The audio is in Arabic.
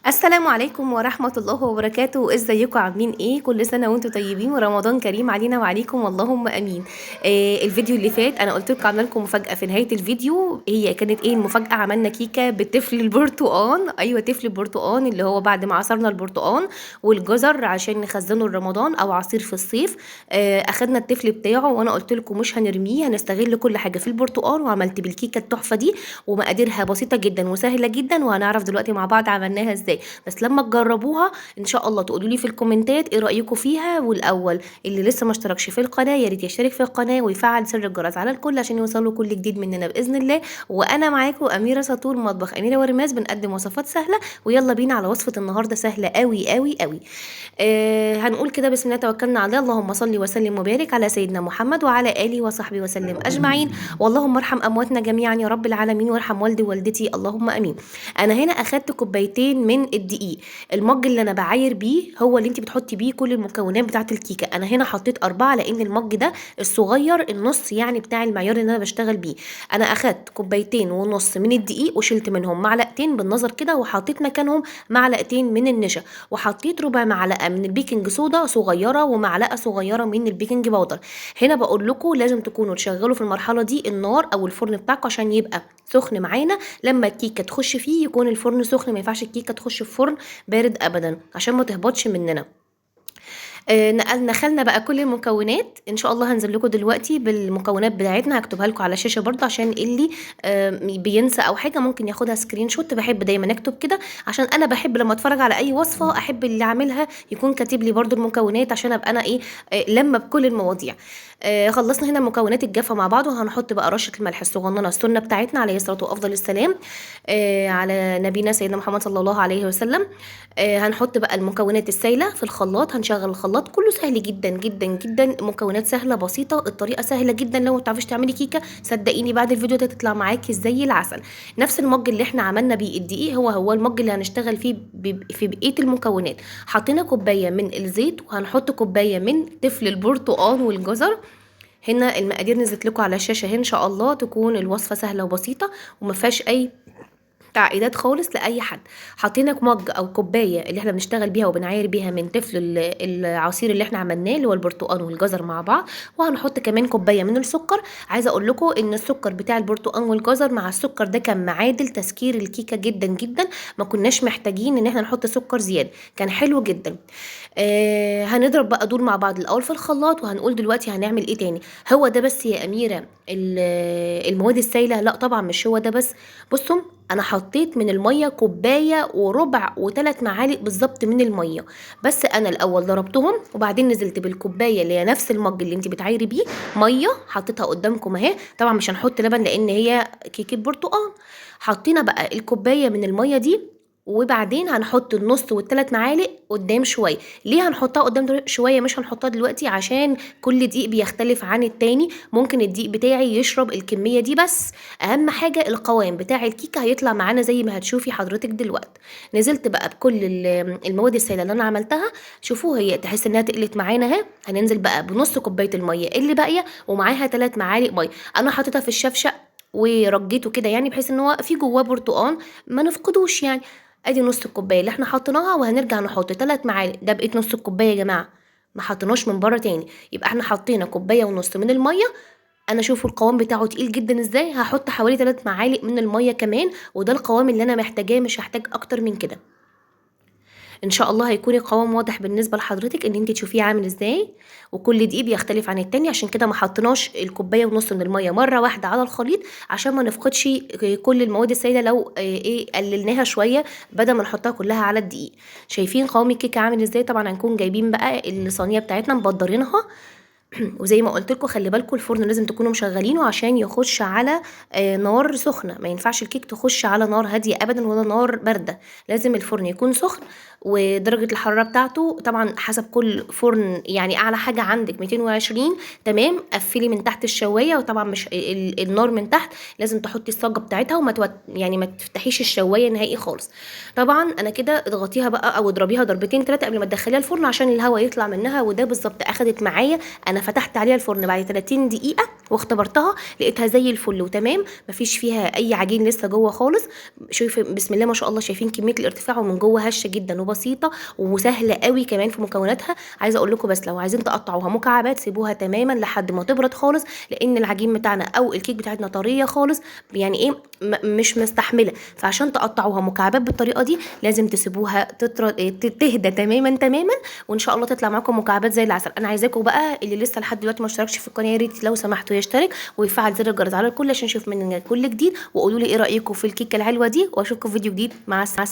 السلام عليكم ورحمة الله وبركاته. ازيكم عاملين ايه؟ كل سنة وانتم طيبين ورمضان كريم علينا وعليكم اللهم امين. الفيديو اللي فات انا قلت لكم عامله لكم مفاجأة في نهاية الفيديو. هي كانت ايه المفاجأة؟ عملنا كيكة بطفل البرتقان. ايوه طفل البرتقان اللي هو بعد ما عصرنا البرتقان والجزر عشان نخزنه لرمضان او عصير في الصيف. اخدنا الطفل بتاعه وانا قلت لكم مش هنرميه، هنستغل كل حاجة في البرتقان، وعملت بالكيكة التحفة دي ومقاديرها بسيطة جدا وسهلة جدا، وهنعرف دلوقتي مع بعض عملناها ازاي. بس لما تجربوها ان شاء الله تقولوا لي في الكومنتات ايه رايكم فيها. والاول اللي لسه ما اشتركش في القناه يا ريت يشترك في القناه ويفعل زر الجرس على الكل عشان يوصله كل جديد مننا باذن الله. وانا معاكم اميره سطور، مطبخ اميره ورماس، بنقدم وصفات سهله. ويلا بينا على وصفه النهارده، سهله قوي قوي قوي. هنقول كده بسم الله توكلنا على الله. اللهم صل وسلم وبارك على سيدنا محمد وعلى اله وصحبه وسلم اجمعين. واللهم ارحم امواتنا جميعا يا رب العالمين، وارحم والدي ووالدتي اللهم امين. انا هنا اخدت كوبايتين من الدقيق. المج اللي انا بعاير بيه هو اللي انت بتحطي بيه كل المكونات بتاعه الكيكه. انا هنا حطيت 4 لان المج ده الصغير النص يعني بتاع المعيار اللي انا بشتغل بيه. انا اخدت كوبايتين ونص من الدقيق وشلت منهم معلقتين بالنظر كده، وحطيت مكانهم معلقتين من النشا، وحطيت ربع معلقه من البيكنج صودا صغيره ومعلقه صغيره من البيكنج باودر. هنا بقول لكم لازم تكونوا تشغلوا في المرحله دي النار او الفرن بتاعكم عشان يبقى سخن معانا. لما الكيكه تخش فيه يكون الفرن سخن، ما ينفعش الكيكه تخش في فرن بارد ابدا عشان ما تهبطش مننا. نخلنا بقى كل المكونات. ان شاء الله هنزل لكم دلوقتي بالمكونات بتاعتنا، هكتبها لكم على الشاشه برضه عشان اللي بينسى او حاجه ممكن ياخدها سكرين شوت. بحب دايما اكتب كده عشان انا بحب لما اتفرج على اي وصفه احب اللي عاملها يكون كاتب لي برضه المكونات عشان ابقى انا ايه لما بكل المواضيع. خلصنا هنا المكونات الجافه مع بعض، وهنحط بقى رشه الملح الصغننه السنه بتاعتنا عليه الصلاه وافضل السلام على نبينا سيدنا محمد صلى الله عليه وسلم. هنحط بقى المكونات السايله في الخلاط، هنشغل الخلاط كله سهل جدا جدا جدا. مكونات سهله بسيطه، الطريقه سهله جدا. لو ما بتعرفيش تعملي كيكه صدقيني بعد الفيديو ده تطلع معاكي زي العسل. نفس المج اللي احنا عملنا بيه الدقيق هو المج اللي هنشتغل فيه في بقيه المكونات. حطينا كوبايه من الزيت، وهنحط كوبايه من تفل البرتقال والجزر. هنا المقادير نزلت لكم على الشاشه ان شاء الله تكون الوصفه سهله وبسيطه وما فيهاش اي تعقيدات خالص لاي حد. حطينا مج او كوبايه اللي احنا بنشتغل بيها وبنعاير بيها من تفل العصير اللي احنا عملناه اللي هو البرتقال والجزر مع بعض. وهنحط كمان كوبايه من السكر. عايزه اقول لكم ان السكر بتاع البرتقال والجزر مع السكر ده كان معادل تسكير الكيكه جدا جدا، ما كناش محتاجين ان احنا نحط سكر زياده، كان حلو جدا. هنضرب بقى دول مع بعض الاول في الخلاط، وهنقول دلوقتي هنعمل ايه تاني. هو ده بس يا اميره المواد السائله؟ لا طبعا مش هو ده بس. بصوا انا حطيت من الميه كوبايه وربع و3 معالق بالظبط من الميه. بس انا الاول ضربتهم وبعدين نزلت بالكوبايه اللي هي نفس المج اللي انت بتعايري بيه ميه، حطيتها قدامكم اهي. طبعا مش هنحط لبن لان هي كيكه برتقال. حطينا بقى الكوبايه من الميه دي، وبعدين هنحط النص والثلاث معالق قدام شويه. ليه هنحطها قدام شويه مش هنحطها دلوقتي؟ عشان كل دقيق بيختلف عن التاني، ممكن الدقيق بتاعي يشرب الكميه دي. بس اهم حاجه القوام بتاع الكيكه هيطلع معانا زي ما هتشوفي حضرتك دلوقتي. نزلت بقى بكل المواد السائله اللي انا عملتها. شوفوا هي تحس انها تقلت معانا اهي. هننزل بقى بنص كوبايه الميه اللي باقيه ومعاها 3 معالق ميه. انا حطيتها في الشفشق ورجيته كده يعني بحيث ان هو في جواه برتقان ما نفقدوش يعني. ادي نص الكوبايه اللي احنا حطيناها، وهنرجع نحط 3 معالق. ده بقيت نص الكوبايه يا جماعه، ما حطيناش من بره تاني. يبقى احنا حطينا كوبايه ونص من الميه. انا شوفوا القوام بتاعه تقيل جدا ازاي. هحط حوالي 3 معالق من الميه كمان، وده القوام اللي انا محتاجاه، مش هحتاج اكتر من كده. ان شاء الله هيكون القوام واضح بالنسبه لحضرتك ان انت تشوفيه عامل ازاي. وكل دقيق بيختلف عن التاني، عشان كده ما حطيناش الكوبايه ونص من الميه مره واحده على الخليط عشان ما نفقدش كل المواد السائله لو ايه قللناها شويه بدل ما نحطها كلها على الدقيق. شايفين قوام الكيكه عامل ازاي؟ طبعا هنكون جايبين بقى الصينيه بتاعتنا مبدرينها. وزي ما قلت لكم خلي بالكم الفرن لازم تكونوا مشغلينه عشان يخش على نار سخنه. ما ينفعش الكيك تخش على نار هاديه ابدا ولا نار بارده، لازم الفرن يكون سخن. ودرجه الحراره بتاعته طبعا حسب كل فرن، يعني اعلى حاجه عندك 220 تمام. قفلي من تحت الشوايه، وطبعا مش النار من تحت لازم تحطي الصاجه بتاعتها يعني ما تفتحيش الشوايه نهائي خالص. طبعا انا كده اضغطيها بقى او اضربيها ضربتين 3 قبل ما تدخليها الفرن عشان الهواء يطلع منها. وده بالظبط اخدت معايا انا فتحت عليها الفرن بعد 30 دقيقه واختبرتها، لقيتها زي الفل وتمام، مفيش فيها اي عجين لسه جوه خالص. شوفي بسم الله ما شاء الله، شايفين كميه الارتفاع، ومن جوه هشه جدا وبسيطه وسهله قوي كمان في مكوناتها. عايزه اقول لكم بس لو عايزين تقطعوها مكعبات سيبوها تماما لحد ما تبرد خالص، لان العجين بتاعنا او الكيك بتاعتنا طريه خالص، يعني ايه مش مستحمله. فعشان تقطعوها مكعبات بالطريقه دي لازم تسيبوها تهدى تماما تماما، وان شاء الله تطلع معاكم مكعبات زي العسل. انا عايزاكم بقى اللي لسه لحد دلوقتي ما اشتركش في القناه، يا ريت لو سمحتوا يشترك ويفعل زر الجرس على الكل عشان نشوف مننا كل جديد. وقولوا لي ايه رايكم في الكيكه الحلوه دي، واشوفكم في فيديو جديد. مع السلامه.